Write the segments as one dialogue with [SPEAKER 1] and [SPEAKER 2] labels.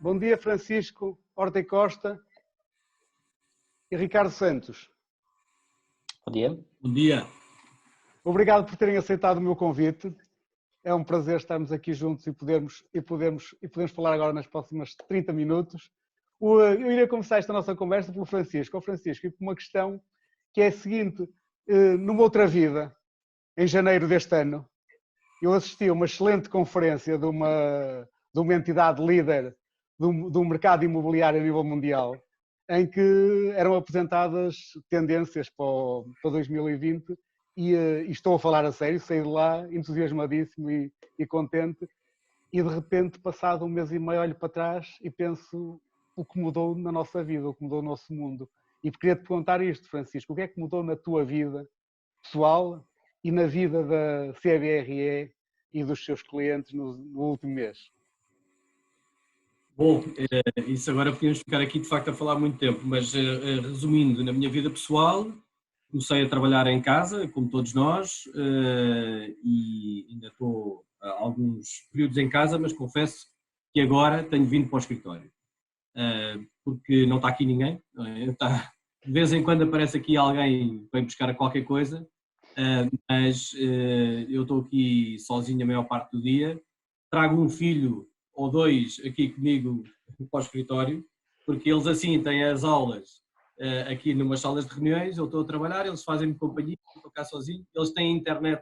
[SPEAKER 1] Bom dia, Francisco Horta e Costa e Ricardo Santos.
[SPEAKER 2] Bom dia.
[SPEAKER 3] Bom dia.
[SPEAKER 1] Obrigado por terem aceitado o meu convite. É um prazer estarmos aqui juntos e podermos falar agora nas próximas 30 minutos. Eu irei começar esta nossa conversa pelo Francisco. Francisco, e por uma questão que é a seguinte: numa outra vida, em janeiro deste ano, eu assisti a uma excelente conferência de uma entidade líder do mercado imobiliário a nível mundial, em que eram apresentadas tendências para 2020 e estou a falar a sério, saí de lá entusiasmadíssimo e contente, e de repente, passado um mês e meio, olho para trás e penso o que mudou na nossa vida, o que mudou no nosso mundo. E queria-te perguntar isto, Francisco: o que é que mudou na tua vida pessoal e na vida da CBRE e dos seus clientes no último mês?
[SPEAKER 3] Bom, isso agora podíamos ficar aqui de facto a falar muito tempo, mas resumindo, na minha vida pessoal, comecei a trabalhar em casa, como todos nós, e ainda estou há alguns períodos em casa, mas confesso que agora tenho vindo para o escritório, porque não está aqui ninguém, de vez em quando aparece aqui alguém que vem buscar qualquer coisa, mas eu estou aqui sozinho a maior parte do dia, trago um filho ou dois aqui comigo para o escritório, porque eles assim têm as aulas aqui numas salas de reuniões, eu estou a trabalhar, eles fazem-me companhia, estou cá sozinho, eles têm internet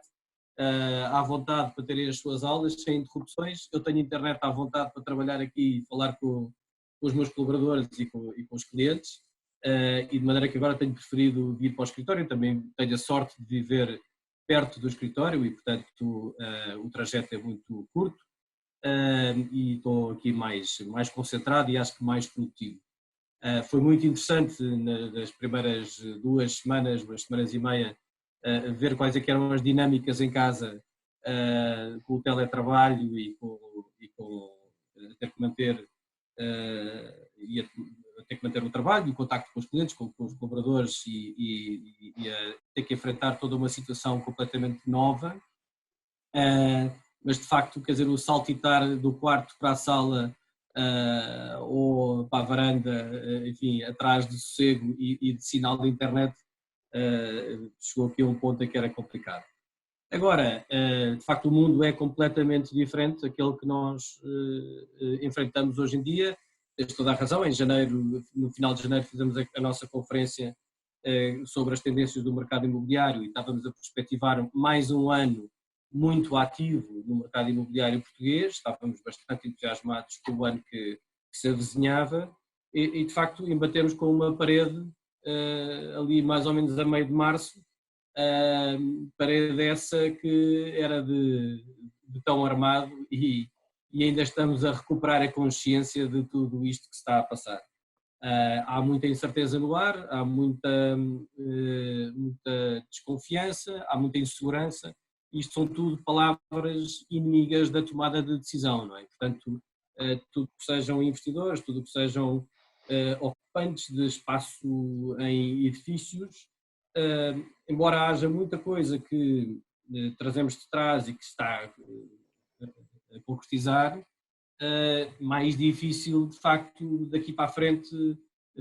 [SPEAKER 3] à vontade para terem as suas aulas, sem interrupções, eu tenho internet à vontade para trabalhar aqui e falar com os meus colaboradores e com os clientes, e de maneira que agora tenho preferido vir para o escritório, também tenho a sorte de viver perto do escritório e, portanto, o trajeto é muito curto, e estou aqui mais concentrado e acho que mais produtivo. Foi muito interessante nas primeiras 2 semanas, 2 semanas e meia, ver quais é que eram as dinâmicas em casa com o teletrabalho e com ter que manter ter que manter o trabalho, o contacto com os clientes, com os colaboradores e ter que enfrentar toda uma situação completamente nova. Mas de facto, quer dizer, o saltitar do quarto para a sala ou para a varanda, enfim, atrás de sossego e de sinal de internet, chegou aqui a um ponto em que era complicado. Agora, de facto, o mundo é completamente diferente daquele que nós enfrentamos hoje em dia. Tens toda a razão, em janeiro, no final de janeiro fizemos a nossa conferência sobre as tendências do mercado imobiliário e estávamos a perspectivar mais um ano muito ativo no mercado imobiliário português, estávamos bastante entusiasmados com o ano que se avizinhava e de facto embatemos com uma parede ali mais ou menos a meio de março, parede essa que era de betão armado e ainda estamos a recuperar a consciência de tudo isto que se está a passar. Há muita incerteza no ar, há muita desconfiança, há muita insegurança. Isto são tudo palavras inimigas da tomada de decisão, não é? Portanto, tudo que sejam investidores, tudo que sejam ocupantes de espaço em edifícios, embora haja muita coisa que trazemos de trás e que está a concretizar, mais difícil de facto daqui para a frente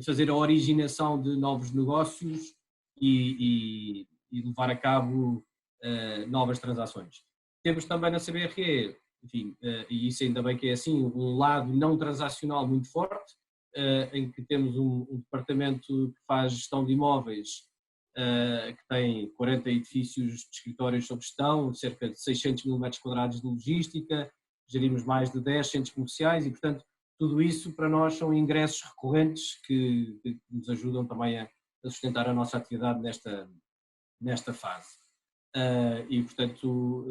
[SPEAKER 3] fazer a originação de novos negócios e levar a cabo novas transações. Temos também na CBRE, enfim, e isso ainda bem que é assim, um lado não transacional muito forte, em que temos um departamento que faz gestão de imóveis, que tem 40 edifícios de escritórios sob gestão, cerca de 600 mil metros quadrados de logística, gerimos mais de 10 centros comerciais e, portanto, tudo isso para nós são ingressos recorrentes que nos ajudam também a sustentar a nossa atividade nesta fase. E, portanto,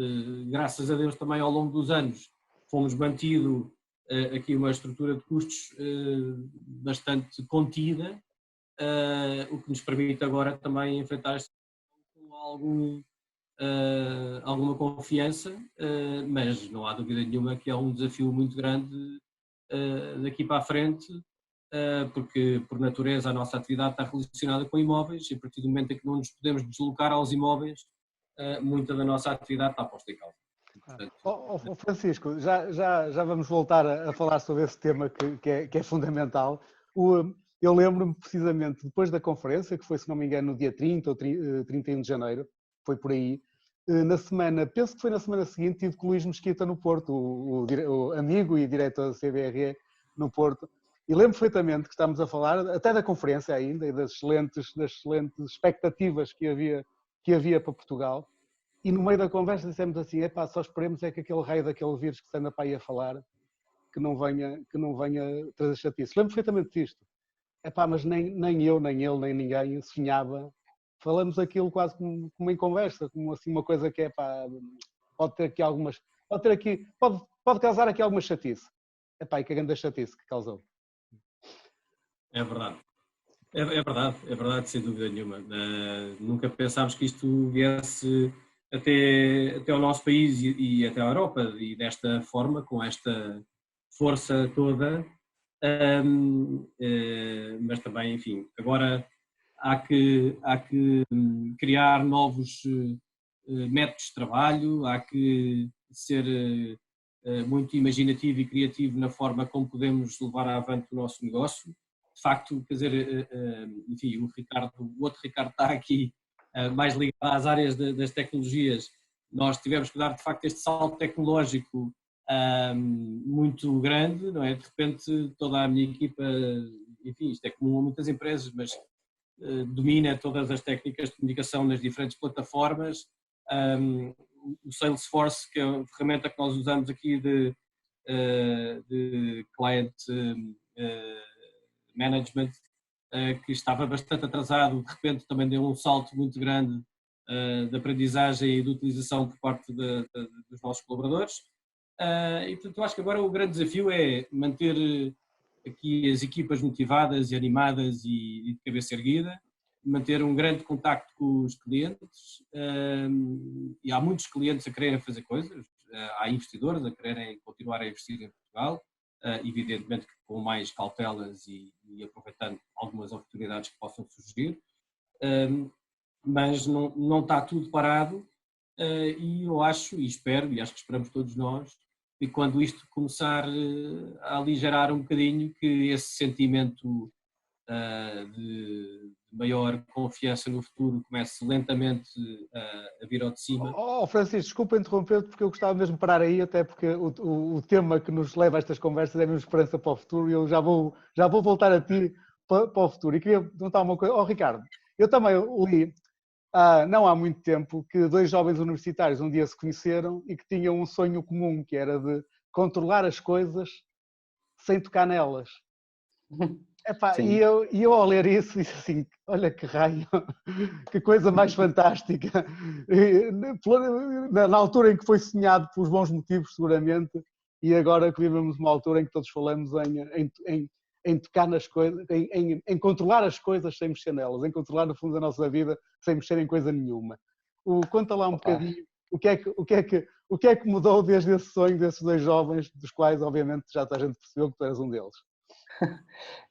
[SPEAKER 3] graças a Deus também ao longo dos anos fomos mantido aqui uma estrutura de custos bastante contida, o que nos permite agora também enfrentar esta com alguma confiança, mas não há dúvida nenhuma que é um desafio muito grande daqui para a frente, porque por natureza a nossa atividade está relacionada com imóveis e a partir do momento em que não nos podemos deslocar aos imóveis, muita da nossa atividade está posta em causa.
[SPEAKER 1] Francisco, já vamos voltar a falar sobre esse tema que é fundamental. Eu lembro-me precisamente depois da conferência, que foi, se não me engano, no dia 30 ou 31 de janeiro, foi por aí, na semana, penso que foi na semana seguinte, tive com o Luís Mesquita no Porto, o amigo e diretor da CBRE no Porto, e lembro perfeitamente que estávamos a falar, até da conferência ainda, e das excelentes expectativas que havia para Portugal, e no meio da conversa dissemos assim, só esperemos é que aquele raio daquele vírus que se anda para aí a falar, que não venha trazer chatice. Lembro perfeitamente disto. Mas nem eu, nem ele, nem ninguém sonhava. Falamos aquilo quase como em conversa, como assim uma coisa que pode ter aqui algumas, pode causar aqui alguma chatice. E que grande chatice que causou.
[SPEAKER 3] É verdade. É verdade, sem dúvida nenhuma. Nunca pensámos que isto viesse até ao nosso país e até à Europa, e desta forma, com esta força toda, mas também, enfim, agora há que criar novos métodos de trabalho, há que ser muito imaginativo e criativo na forma como podemos levar avante o nosso negócio. De facto, quer dizer, enfim, o outro Ricardo está aqui mais ligado às áreas das tecnologias. Nós tivemos que dar, de facto, este salto tecnológico muito grande, não é? De repente, toda a minha equipa, enfim, isto é comum a muitas empresas, mas domina todas as técnicas de comunicação nas diferentes plataformas. O Salesforce, que é a ferramenta que nós usamos aqui de client management, que estava bastante atrasado, de repente também deu um salto muito grande de aprendizagem e de utilização por parte dos nossos colaboradores. E portanto eu acho que agora o grande desafio é manter aqui as equipas motivadas e animadas e de cabeça erguida, manter um grande contacto com os clientes, e há muitos clientes a quererem fazer coisas, há investidores a quererem continuar a investir em Portugal, evidentemente que com mais cautelas e aproveitando algumas oportunidades que possam surgir, mas não está tudo parado, e eu acho e espero, e acho que esperamos todos nós, que quando isto começar a aligerar um bocadinho, que esse sentimento de maior confiança no futuro comece lentamente a vir ao de cima.
[SPEAKER 1] Francisco, desculpa interromper-te, porque eu gostava mesmo de parar aí, até porque o tema que nos leva a estas conversas é mesmo esperança para o futuro, e eu já vou voltar a ti para o futuro. E queria perguntar uma coisa. Ricardo, eu também li, não há muito tempo, que dois jovens universitários um dia se conheceram e que tinham um sonho comum, que era de controlar as coisas sem tocar nelas. E eu ao ler isso disse assim, olha que raio, que coisa mais fantástica, na altura em que foi sonhado pelos bons motivos seguramente, e agora que vivemos uma altura em que todos falamos em tocar nas coisas, em controlar as coisas sem mexer nelas, em controlar no fundo da nossa vida sem mexer em coisa nenhuma. Conta lá um bocadinho o que é que mudou desde esse sonho desses dois jovens, dos quais obviamente já toda a gente percebeu que tu eras um deles.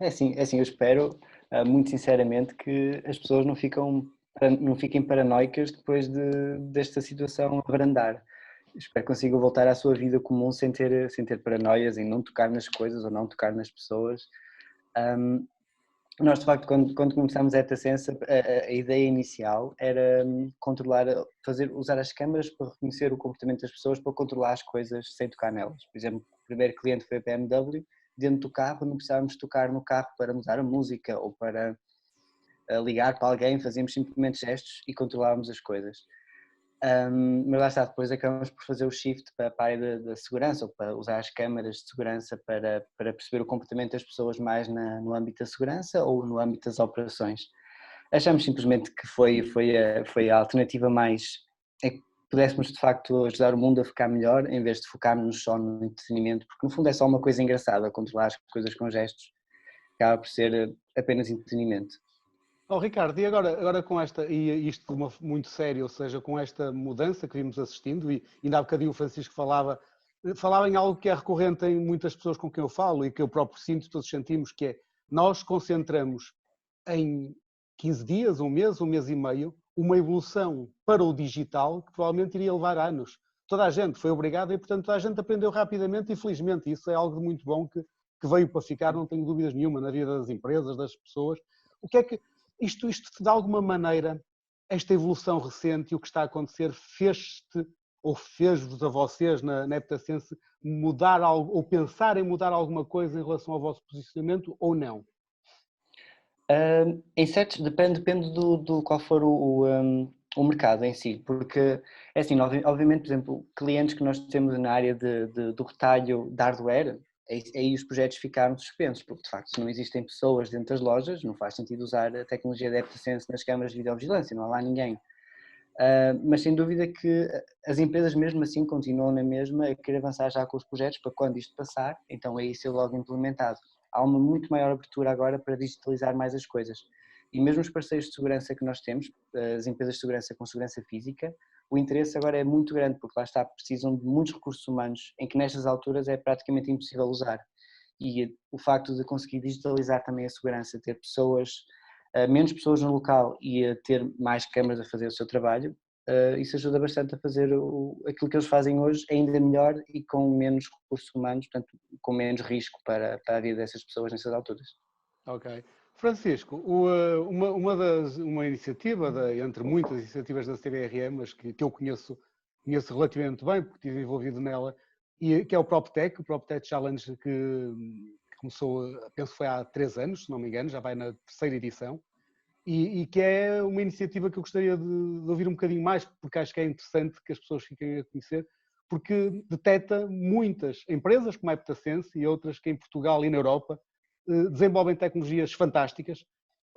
[SPEAKER 2] É assim, eu espero muito sinceramente que as pessoas não fiquem paranoicas depois desta situação abrandar. Espero que consigam voltar à sua vida comum sem ter paranoias em não tocar nas coisas ou não tocar nas pessoas. Nós, de facto, quando começámos a EtaSense, a ideia inicial era usar as câmaras para reconhecer o comportamento das pessoas, para controlar as coisas sem tocar nelas. Por exemplo, o primeiro cliente foi a BMW. Dentro do carro, não precisávamos tocar no carro para mudar a música ou para ligar para alguém, fazíamos simplesmente gestos e controlávamos as coisas. Mas lá está, depois acabamos por fazer o shift para a área da segurança, ou para usar as câmaras de segurança para perceber o comportamento das pessoas mais no âmbito da segurança ou no âmbito das operações. Achamos simplesmente que foi a alternativa mais, pudéssemos de facto ajudar o mundo a ficar melhor, em vez de focarmos só no entretenimento, porque no fundo é só uma coisa engraçada, controlar as coisas com gestos, acaba por ser apenas entretenimento.
[SPEAKER 1] Ricardo, e agora com isto de uma muito sério, ou seja, com esta mudança que vimos assistindo, e ainda há bocadinho o Francisco falava em algo que é recorrente em muitas pessoas com quem eu falo e que eu próprio sinto, todos sentimos, que é, nós concentramos em 15 dias, um mês e meio, uma evolução para o digital que provavelmente iria levar anos. toda a gente foi obrigada e, portanto, toda a gente aprendeu rapidamente e, felizmente, isso é algo de muito bom que veio para ficar, não tenho dúvidas nenhuma, na vida das empresas, das pessoas. O que é que isto de alguma maneira, esta evolução recente e o que está a acontecer fez-te ou fez-vos a vocês na Heptasense mudar algo ou pensar em mudar alguma coisa em relação ao vosso posicionamento ou não?
[SPEAKER 2] Em certos, depende do qual for o mercado em si, porque é assim, obviamente, por exemplo, clientes que nós temos na área do retalho de hardware, aí os projetos ficaram suspensos, porque de facto se não existem pessoas dentro das lojas, não faz sentido usar a tecnologia da Heptasense nas câmaras de videovigilância, não há lá ninguém. Mas sem dúvida que as empresas mesmo assim continuam na mesma a querer avançar já com os projetos para quando isto passar, então aí ser logo implementado. Há uma muito maior abertura agora para digitalizar mais as coisas. E mesmo os parceiros de segurança que nós temos, as empresas de segurança com segurança física, o interesse agora é muito grande porque lá está, precisam de muitos recursos humanos em que nestas alturas é praticamente impossível usar. E o facto de conseguir digitalizar também a segurança, ter menos pessoas no local e a ter mais câmaras a fazer o seu trabalho, isso ajuda bastante a fazer aquilo que eles fazem hoje ainda melhor e com menos recursos humanos, portanto com menos risco para a vida dessas pessoas nessas alturas.
[SPEAKER 1] Ok. Francisco, uma iniciativa, entre muitas iniciativas da CBRM, mas que eu conheço relativamente bem, porque estive envolvido nela, e que é o PropTech Challenge, que começou, penso que foi há 3 anos, se não me engano, já vai na 3ª edição, e que é uma iniciativa que eu gostaria de ouvir um bocadinho mais, porque acho que é interessante que as pessoas fiquem a conhecer, porque detecta muitas empresas como a Heptasense e outras que em Portugal e na Europa desenvolvem tecnologias fantásticas,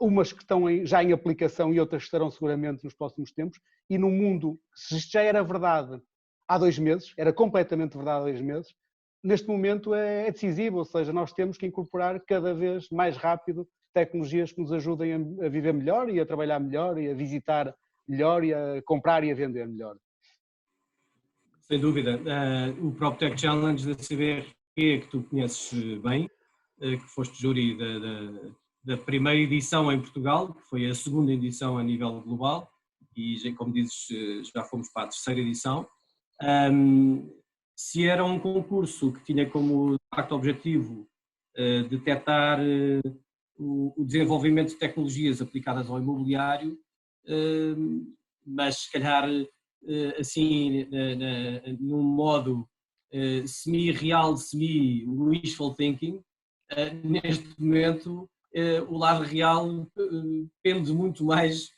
[SPEAKER 1] umas que estão já em aplicação e outras que estarão seguramente nos próximos tempos, e no mundo, se isto já era verdade há 2 meses, era completamente verdade há 2 meses, neste momento é decisivo, ou seja, nós temos que incorporar cada vez mais rápido tecnologias que nos ajudem a viver melhor e a trabalhar melhor e a visitar melhor e a comprar e a vender melhor.
[SPEAKER 3] Sem dúvida. O PropTech Challenge da CBRE, que tu conheces bem, que foste júri da primeira edição em Portugal, que foi a 2ª edição a nível global, e como dizes, já fomos para a 3ª edição. Se era um concurso que tinha como de facto objetivo detectar o desenvolvimento de tecnologias aplicadas ao imobiliário, mas se calhar assim num modo semi-real, semi-wishful thinking, neste momento o lado real pende muito mais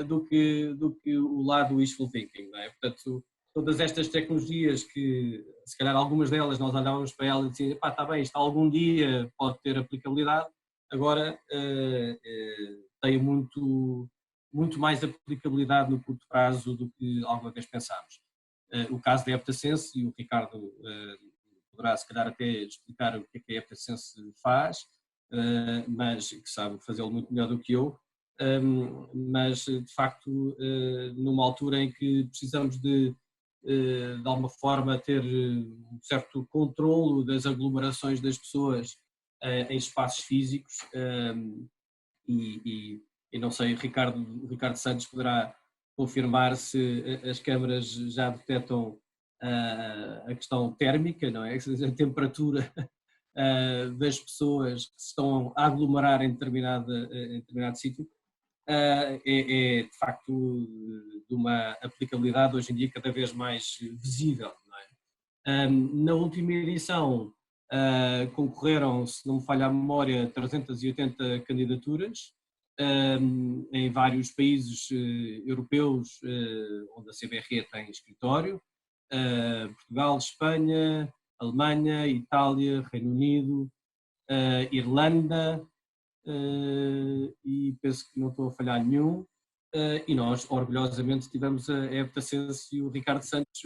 [SPEAKER 3] do que o lado wishful thinking, não é? Portanto, todas estas tecnologias que, se calhar algumas delas nós olhávamos para elas e dizíamos, pá, está bem, isto algum dia pode ter aplicabilidade, agora tem muito mais aplicabilidade no curto prazo do que alguma vez pensámos. O caso da Heptasense, e o Ricardo poderá se calhar até explicar o que é que a Heptasense faz, mas que sabe fazê-lo muito melhor do que eu, mas de facto numa altura em que precisamos de alguma forma ter um certo controlo das aglomerações das pessoas em espaços físicos e não sei, Ricardo Santos poderá confirmar se as câmaras já detectam a questão térmica, não é? A temperatura das pessoas que se estão a aglomerar em determinado sítio. É de facto de uma aplicabilidade hoje em dia cada vez mais visível, não é? Na última edição concorreram, se não me falha a memória, 380 candidaturas em vários países europeus onde a CBRE tem escritório, Portugal, Espanha, Alemanha, Itália, Reino Unido, Irlanda, e penso que não estou a falhar nenhum, e nós orgulhosamente tivemos a Heptasense e o Ricardo Santos,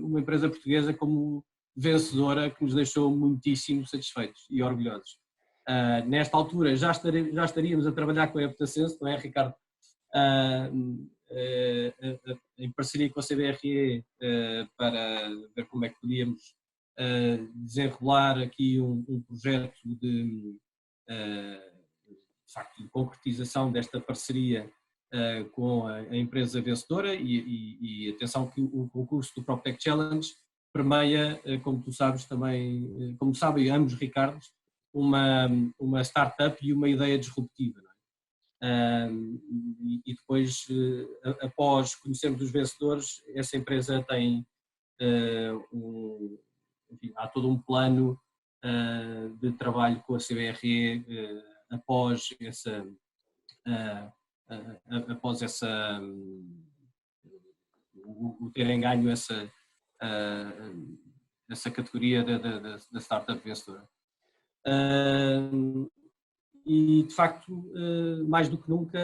[SPEAKER 3] uma empresa portuguesa, como vencedora, que nos deixou muitíssimo satisfeitos e orgulhosos. Nesta altura já estaríamos a trabalhar com a Heptasense, não é, Ricardo? Em parceria com a CBRE para ver como é que podíamos desenrolar aqui um projeto de facto de concretização desta parceria com a empresa vencedora e atenção que o concurso do PropTech Challenge permeia, como tu sabes também, como sabem ambos Ricardos, uma startup e uma ideia disruptiva. Não é? E depois, após conhecermos os vencedores, essa empresa tem enfim, há todo um plano de trabalho com a CBRE após essa o terem ganho essa categoria da startup vencedora. E de facto, mais do que nunca,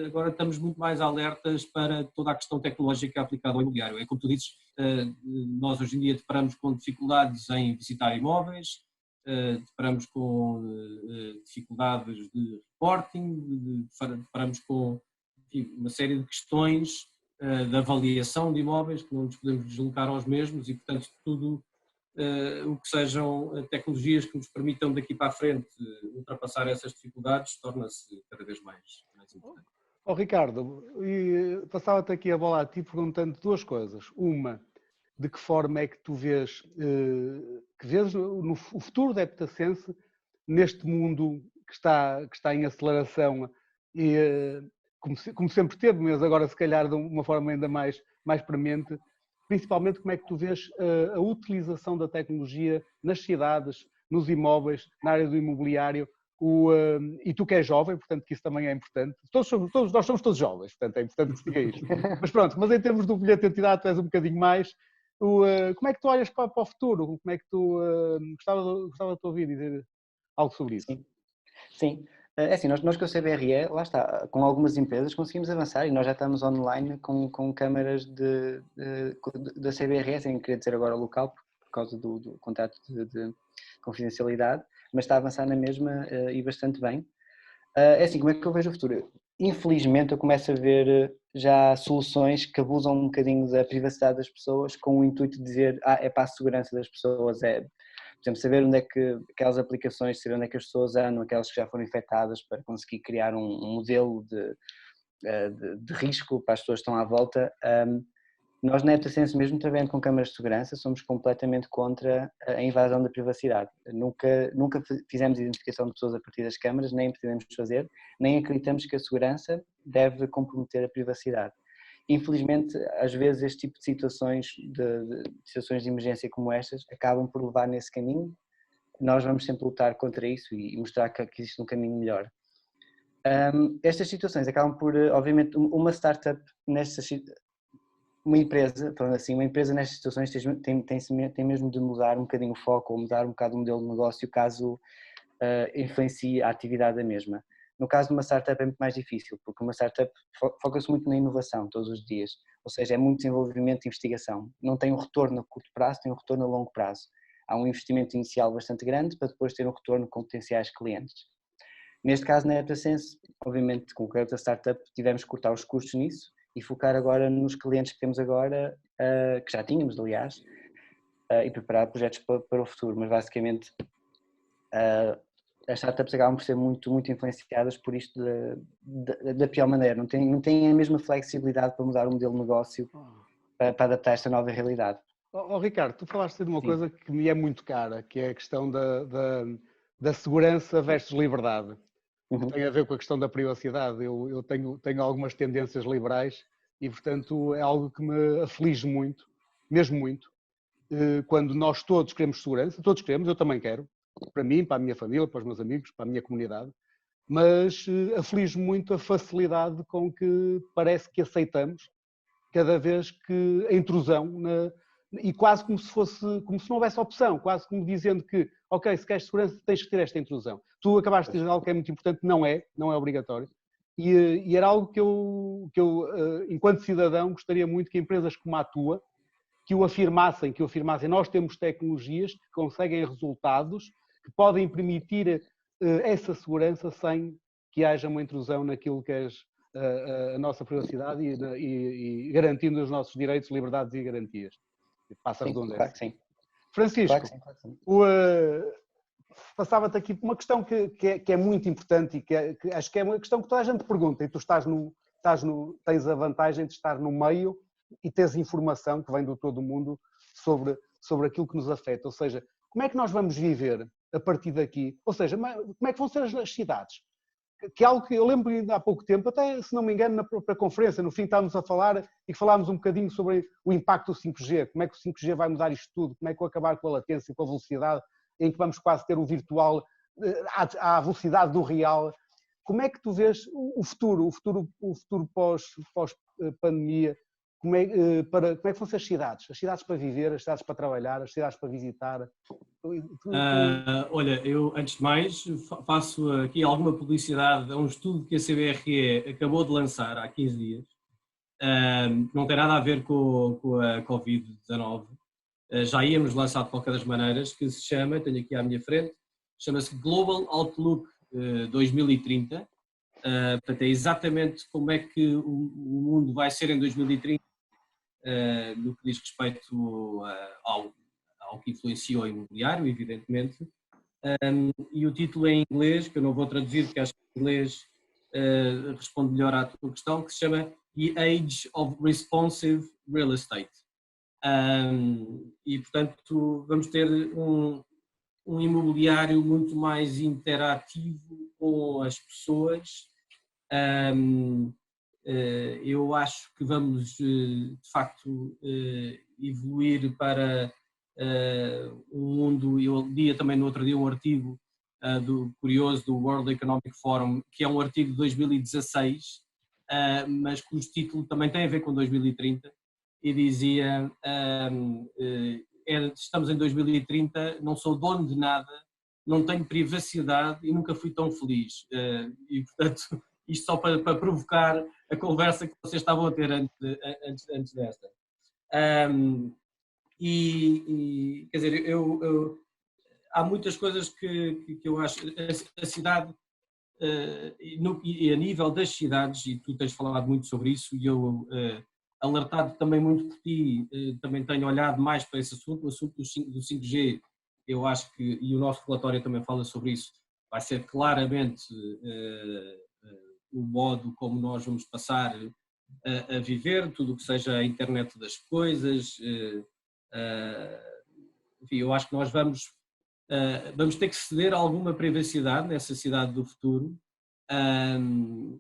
[SPEAKER 3] agora estamos muito mais alertas para toda a questão tecnológica aplicada ao imobiliário. É como tu dizes, nós hoje em dia deparamos com dificuldades em visitar imóveis, deparamos com dificuldades de reporting, deparamos com, enfim, uma série de questões de avaliação de imóveis que não nos podemos deslocar aos mesmos e, portanto, tudo o que sejam tecnologias que nos permitam daqui para a frente ultrapassar essas dificuldades torna-se cada vez mais importante.
[SPEAKER 1] Ricardo, passava-te aqui a bola a ti perguntando duas coisas. Uma, de que forma é que tu vês, o futuro da Eptasense neste mundo que está em aceleração e como sempre teve, mas agora se calhar de uma forma ainda mais premente, principalmente como é que tu vês a utilização da tecnologia nas cidades, nos imóveis, na área do imobiliário, e tu que és jovem, portanto que isso também é importante. Nós somos todos jovens, portanto é importante que se diga isto. Mas pronto, mas em termos do bilhete de identidade tu és um bocadinho mais. Como é que tu olhas para o futuro? Como é que tu gostava de te ouvir dizer algo sobre isso?
[SPEAKER 2] Sim. É assim, nós com a CBRE, lá está, com algumas empresas conseguimos avançar e nós já estamos online com câmaras da CBRE, sem querer dizer agora local, por causa do contrato de confidencialidade, mas está a avançar na mesma e bastante bem. É assim, como é que eu vejo o futuro? Infelizmente eu começo a ver já soluções que abusam um bocadinho da privacidade das pessoas com o intuito de dizer é para a segurança das pessoas, por exemplo, saber onde é que aquelas aplicações, saber onde é que as pessoas andam, aquelas que já foram infectadas, para conseguir criar um modelo de risco para as pessoas que estão à volta. Nós na Eptasense, mesmo trabalhando com câmaras de segurança, somos completamente contra a invasão da privacidade. Nunca fizemos identificação de pessoas a partir das câmaras, nem pretendemos fazer, nem acreditamos que a segurança deve comprometer a privacidade. Infelizmente, às vezes este tipo de situações de emergência como estas acabam por levar nesse caminho. Nós vamos sempre lutar contra isso e mostrar que existe um caminho melhor. Estas situações acabam por, obviamente, uma startup uma empresa nestas situações tem mesmo de mudar um bocadinho o foco ou mudar um bocado o modelo de negócio caso influencie a atividade da mesma. No caso de uma startup é muito mais difícil, porque uma startup foca-se muito na inovação todos os dias, ou seja, é muito desenvolvimento e investigação. Não tem um retorno a curto prazo, tem um retorno a longo prazo. Há um investimento inicial bastante grande para depois ter um retorno com potenciais clientes. Neste caso, na Eptasense, obviamente, com qualquer outra startup, tivemos que cortar os custos nisso e focar agora nos clientes que temos agora, que já tínhamos, aliás, e preparar projetos para o futuro, mas basicamente as startups acabam por ser muito influenciadas por isto da pior maneira, não têm a mesma flexibilidade para mudar o modelo de negócio para adaptar esta nova realidade.
[SPEAKER 1] Ricardo, tu falaste de uma
[SPEAKER 2] Sim.
[SPEAKER 1] coisa que me é muito cara, que é a questão da segurança versus liberdade. Que tem a ver com a questão da privacidade. Eu tenho algumas tendências liberais e, portanto, é algo que me aflige muito, mesmo muito, quando nós todos queremos segurança, todos queremos, eu também quero, para mim, para a minha família, para os meus amigos, para a minha comunidade, mas aflige muito a facilidade com que parece que aceitamos cada vez que a intrusão e quase como se não houvesse opção, quase como dizendo que, ok, se queres segurança tens que ter esta intrusão. Tu acabaste de dizer algo que é muito importante, não é obrigatório, e era algo que eu, enquanto cidadão, gostaria muito que empresas como a tua, que o afirmassem, nós temos tecnologias que conseguem resultados, que podem permitir essa segurança sem que haja uma intrusão naquilo que é a nossa privacidade e garantindo os nossos direitos, liberdades e garantias. Passa a redundância.
[SPEAKER 2] Claro que sim.
[SPEAKER 1] Francisco,
[SPEAKER 2] Claro que sim.
[SPEAKER 1] passava-te aqui uma questão que é muito importante e que acho que é uma questão que toda a gente pergunta, e tu tens a vantagem de estar no meio e tens informação que vem do todo o mundo sobre aquilo que nos afeta, ou seja, como é que nós vamos viver a partir daqui, ou seja, como é que vão ser as cidades? Que é algo que eu lembro ainda há pouco tempo, até se não me engano na própria conferência, no fim estávamos a falar e falámos um bocadinho sobre o impacto do 5G, como é que o 5G vai mudar isto tudo, como é que vai acabar com a latência e com a velocidade, em que vamos quase ter o virtual à velocidade do real. Como é que tu vês o futuro pós-pandemia? Como é que vão ser as cidades? As cidades para viver, as cidades para trabalhar, as cidades para visitar?
[SPEAKER 3] Olha, eu antes de mais faço aqui alguma publicidade a um estudo que a CBRE acabou de lançar há 15 dias. Não tem nada a ver com a Covid-19. Já íamos lançar de qualquer das maneiras, que se chama, tenho aqui à minha frente, chama-se Global Outlook 2030. Portanto, é exatamente como é que o mundo vai ser em 2030, no que diz respeito ao que influencia o imobiliário, evidentemente. E o título é em inglês, que eu não vou traduzir, porque acho que em inglês responde melhor à tua questão, que se chama The Age of Responsive Real Estate. E, portanto, vamos ter um imobiliário muito mais interativo com as pessoas. Eu acho que vamos, de facto, evoluir para um mundo. Eu li também no outro dia um artigo curioso do World Economic Forum, que é um artigo de 2016, mas cujo título também tem a ver com 2030, e dizia: estamos em 2030, não sou dono de nada, não tenho privacidade e nunca fui tão feliz. E, portanto, isto só para provocar a conversa que vocês estavam a ter antes desta. Quer dizer, há muitas coisas que eu acho. A cidade, e a nível das cidades, e tu tens falado muito sobre isso, e eu, alertado também muito por ti, também tenho olhado mais para esse assunto, o assunto do 5G, eu acho que, e o nosso relatório também fala sobre isso, vai ser claramente o modo como nós vamos passar a viver, tudo o que seja a internet das coisas. Enfim, eu acho que nós vamos ter que ceder alguma privacidade nessa cidade do futuro.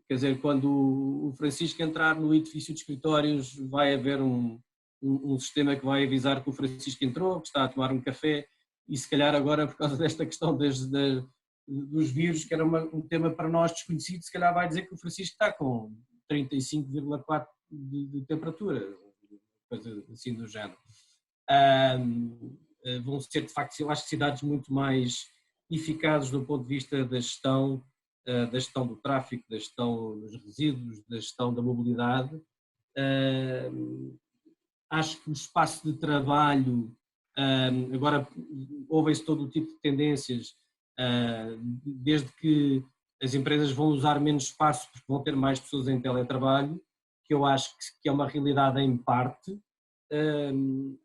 [SPEAKER 3] Quer dizer, quando o Francisco entrar no edifício de escritórios, vai haver um sistema que vai avisar que o Francisco entrou, que está a tomar um café, e se calhar agora, por causa desta questão dos vírus, que era um tema para nós desconhecido, se calhar vai dizer que o Francisco está com 35,4 de temperatura, coisa assim do género. Vão ser, de facto, eu acho, cidades muito mais eficazes do ponto de vista da gestão do tráfego, da gestão dos resíduos, da gestão da mobilidade. Acho que o espaço de trabalho, agora ouvem-se todo o tipo de tendências, desde que as empresas vão usar menos espaço porque vão ter mais pessoas em teletrabalho, que eu acho que é uma realidade em parte.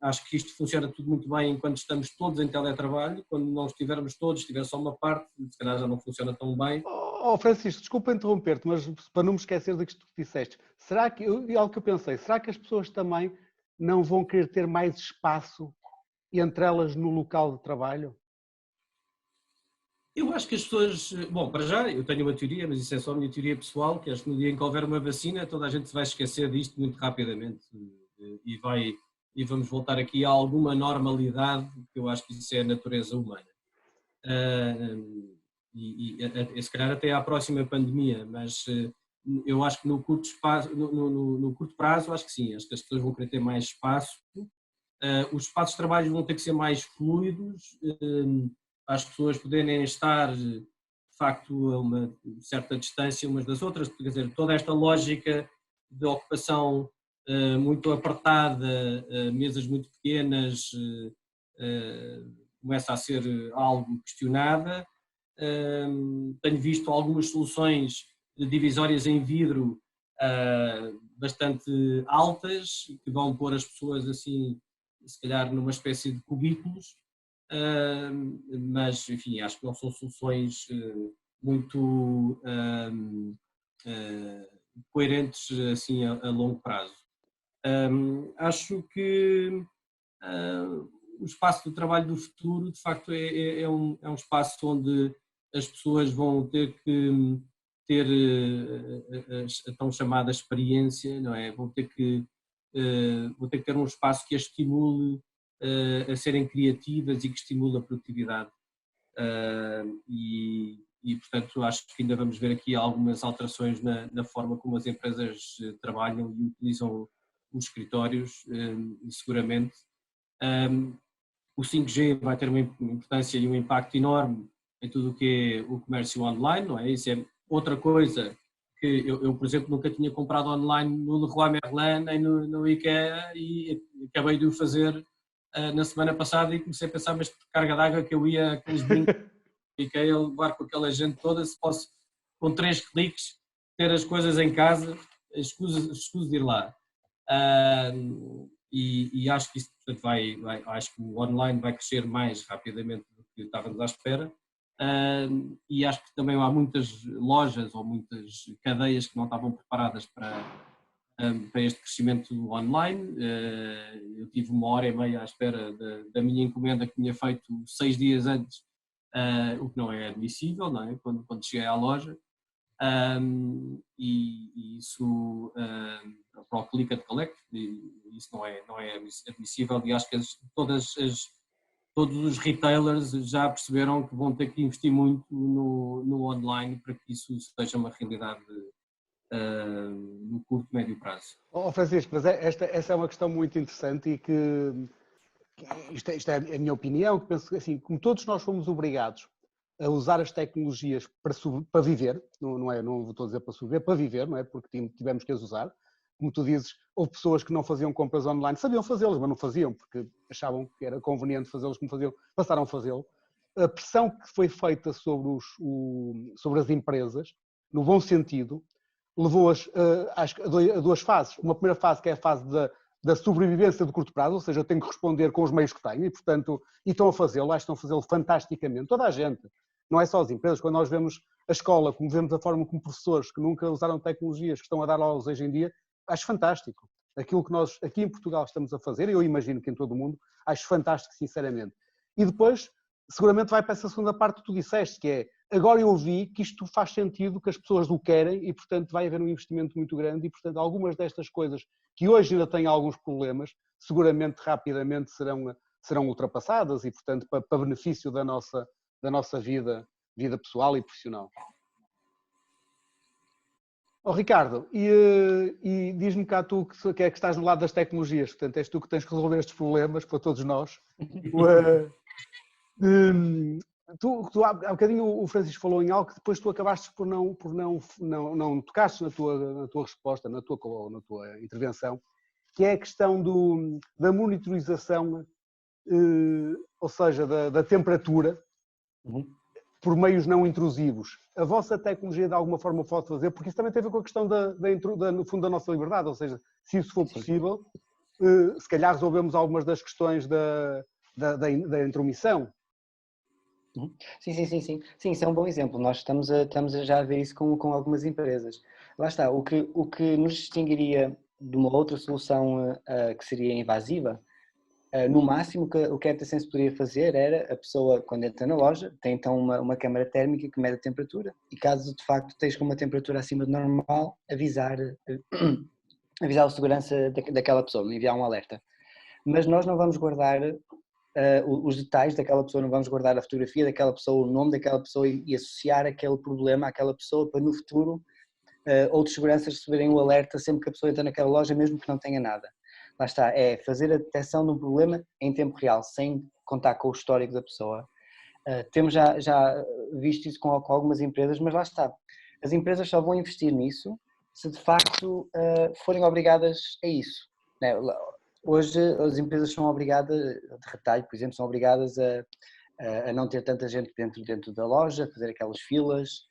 [SPEAKER 3] Acho que isto funciona tudo muito bem enquanto estamos todos em teletrabalho. Quando não estivermos todos, estiver só uma parte, se calhar já não funciona tão bem.
[SPEAKER 1] Francisco, desculpa interromper-te, mas para não me esquecer do que tu disseste, será que, algo que eu pensei, será que as pessoas também não vão querer ter mais espaço entre elas no local de trabalho?
[SPEAKER 3] Eu acho que as pessoas, bom, para já eu tenho uma teoria, mas isso é só a minha teoria pessoal, que acho que no dia em que houver uma vacina toda a gente se vai esquecer disto muito rapidamente e vamos voltar aqui a alguma normalidade, que eu acho que isso é a natureza humana. E se calhar até à próxima pandemia, mas eu acho que no curto prazo, acho que sim, acho que as pessoas vão querer ter mais espaço. Os espaços de trabalho vão ter que ser mais fluidos, as pessoas poderem estar, de facto, a uma certa distância umas das outras, quer dizer, toda esta lógica de ocupação muito apertada, mesas muito pequenas, começa a ser algo questionada. Tenho visto algumas soluções de divisórias em vidro bastante altas, que vão pôr as pessoas assim, se calhar numa espécie de cubículos, mas, enfim, acho que não são soluções muito coerentes assim a longo prazo. Acho que o espaço de trabalho do futuro, de facto, é um espaço onde as pessoas vão ter que ter a tão chamada experiência, não é? Vão ter que ter um espaço que as estimule a serem criativas e que estimule a produtividade. Portanto, acho que ainda vamos ver aqui algumas alterações na forma como as empresas trabalham e utilizam os escritórios, seguramente. O 5G vai ter uma importância e um impacto enorme em tudo o que é o comércio online, não é? Isso é outra coisa que eu, por exemplo, nunca tinha comprado online no Leroy Merlin nem no IKEA e acabei de o fazer na semana passada e comecei a pensar, mas que carga d'água que eu ia aqueles brincos do IKEA levar com aquela gente toda, se posso com 3 cliques ter as coisas em casa, escuso de ir lá. E acho que isso, portanto, acho que o online vai crescer mais rapidamente do que estávamos à espera. E acho que também há muitas lojas ou muitas cadeias que não estavam preparadas para este crescimento online. Eu tive 1h30 à espera da minha encomenda que tinha feito 6 dias antes, o que não é admissível, não é? Quando cheguei à loja. E isso para o click and collect, isso não é admissível e acho que todos os retailers já perceberam que vão ter que investir muito no online para que isso seja uma realidade no curto e médio prazo.
[SPEAKER 1] Francisco, mas essa é uma questão muito interessante e que isto é a minha opinião, que penso assim, como todos nós fomos obrigados a usar as tecnologias para viver, não estou a dizer para sobreviver, para viver, não é? Porque tivemos que as usar. Como tu dizes, houve pessoas que não faziam compras online, sabiam fazê-las, mas não faziam, porque achavam que era conveniente fazê-las como faziam, passaram a fazê-lo. A pressão que foi feita sobre as empresas, no bom sentido, levou-as a 2 fases. Uma primeira fase que é a fase da sobrevivência de curto prazo, ou seja, eu tenho que responder com os meios que tenho e, portanto, estão a fazê-lo, acho que estão a fazê-lo fantasticamente. Toda a gente, não é só as empresas, quando nós vemos a escola, como vemos a forma como professores que nunca usaram tecnologias que estão a dar aulas hoje em dia, acho fantástico. Aquilo que nós aqui em Portugal estamos a fazer, e eu imagino que em todo o mundo, acho fantástico, sinceramente. E depois, seguramente vai para essa segunda parte que tu disseste, que é, agora eu vi que isto faz sentido, que as pessoas o querem e, portanto, vai haver um investimento muito grande e, portanto, algumas destas coisas que hoje ainda têm alguns problemas, seguramente rapidamente serão ultrapassadas e, portanto, para benefício da nossa vida pessoal e profissional. Ricardo, e diz-me cá tu que é que estás no lado das tecnologias, portanto és tu que tens que resolver estes problemas para todos nós. Há bocadinho o Francisco falou em algo que depois tu acabaste por não tocaste na tua resposta, na tua intervenção, que é a questão da monitorização, ou seja, da temperatura, por meios não intrusivos. A vossa tecnologia de alguma forma pode fazer, porque isso também tem a ver com a questão no fundo da nossa liberdade, ou seja, se isso for possível, se calhar resolvemos algumas das questões da intromissão.
[SPEAKER 2] Sim, isso é um bom exemplo. Nós estamos já a ver isso com algumas empresas. Lá está, o que nos distinguiria de uma outra solução que seria invasiva, no máximo o que a AirTasense poderia fazer era a pessoa, quando entra na loja, tem então uma câmara térmica que mede a temperatura e caso de facto esteja com uma temperatura acima do normal, avisar o segurança daquela pessoa, enviar um alerta. Mas nós não vamos guardar os detalhes daquela pessoa, não vamos guardar a fotografia daquela pessoa, o nome daquela pessoa e associar aquele problema àquela pessoa para no futuro outros seguranças receberem o alerta sempre que a pessoa entra naquela loja, mesmo que não tenha nada. Lá está, é fazer a detecção de um problema em tempo real, sem contar com o histórico da pessoa. Temos já visto isso com algumas empresas, mas lá está, as empresas só vão investir nisso se de facto forem obrigadas a isso. Né? Hoje as empresas são obrigadas, de retalho, por exemplo, são obrigadas a não ter tanta gente dentro da loja, fazer aquelas filas,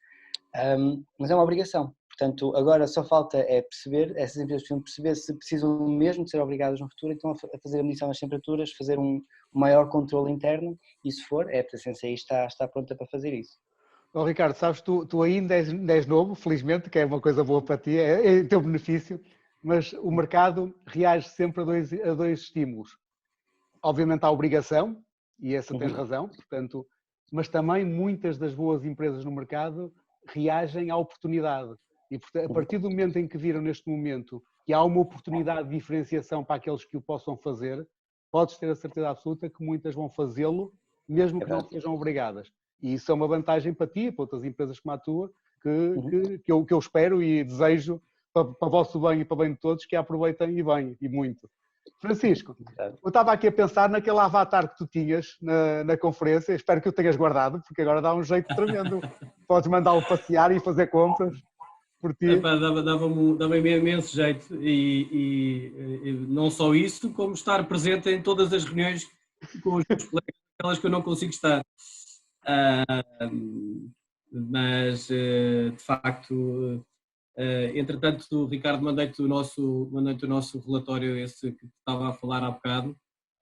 [SPEAKER 2] mas é uma obrigação. Portanto, agora só falta é perceber, essas empresas precisam perceber se precisam mesmo de ser obrigadas no futuro, então a fazer a medição das temperaturas, fazer um maior controle interno, e se for, a Eptasense aí está pronta para fazer isso.
[SPEAKER 1] Oh, Ricardo, sabes, tu ainda és novo, felizmente, que é uma coisa boa para ti, é teu benefício, mas o mercado reage sempre a dois estímulos. Obviamente à obrigação, e essa tens razão, portanto, mas também muitas das boas empresas no mercado reagem à oportunidade. E a partir do momento em que viram neste momento que há uma oportunidade de diferenciação para aqueles que o possam fazer, podes ter a certeza absoluta que muitas vão fazê-lo, mesmo que não sejam obrigadas. E isso é uma vantagem para ti e para outras empresas como a tua, que eu espero e desejo para o vosso bem e para o bem de todos, que a aproveitem e bem, e muito. Francisco, eu estava aqui a pensar naquele avatar que tu tinhas na conferência, espero que o tenhas guardado, porque agora dá um jeito tremendo. Podes mandá-lo passear e fazer compras por ti.
[SPEAKER 3] Dava-me imenso jeito e não só isso, como estar presente em todas as reuniões com os meus colegas, aquelas que eu não consigo estar. Mas, de facto, entretanto, Ricardo, mandei-te o nosso relatório, esse que estava a falar há bocado,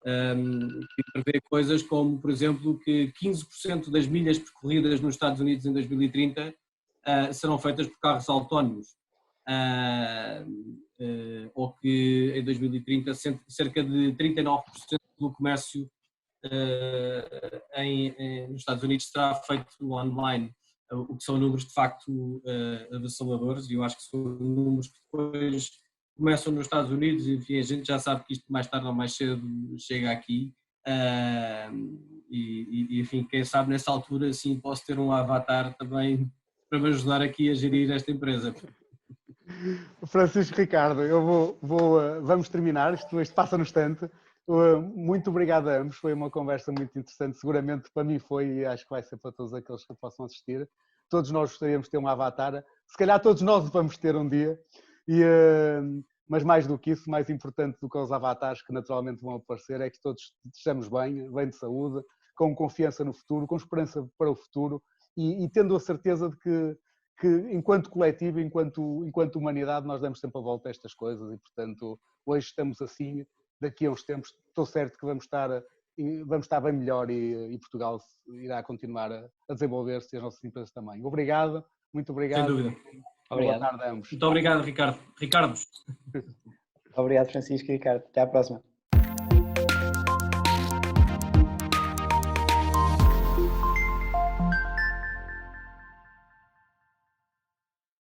[SPEAKER 3] e prevê coisas como, por exemplo, que 15% das milhas percorridas nos Estados Unidos em 2030 serão feitas por carros autónomos, ou que em 2030 cerca de 39% do comércio nos Estados Unidos será feito online, o que são números de facto avassaladores, e eu acho que são números que depois começam nos Estados Unidos, e enfim, a gente já sabe que isto mais tarde ou mais cedo chega aqui, e enfim, quem sabe nessa altura sim posso ter um avatar também para me ajudar aqui a gerir esta empresa.
[SPEAKER 1] Francisco, Ricardo, vamos terminar, isto passa no instante. Muito obrigado a ambos, foi uma conversa muito interessante, seguramente para mim foi e acho que vai ser para todos aqueles que possam assistir. Todos nós gostaríamos de ter um avatar, se calhar todos nós vamos ter um dia, mas mais do que isso, mais importante do que os avatares que naturalmente vão aparecer é que todos estejamos bem de saúde, com confiança no futuro, com esperança para o futuro e tendo a certeza de que enquanto coletivo, enquanto humanidade, nós damos sempre a volta a estas coisas e, portanto, hoje estamos assim, daqui a uns tempos estou certo que vamos estar bem melhor e Portugal irá continuar a desenvolver-se e as nossas empresas também. Obrigado, muito obrigado.
[SPEAKER 3] Sem dúvida.
[SPEAKER 2] Obrigado.
[SPEAKER 1] Boa tarde a ambos.
[SPEAKER 3] Muito obrigado, Ricardo. Ricardo.
[SPEAKER 2] Obrigado, Francisco e Ricardo. Até à próxima.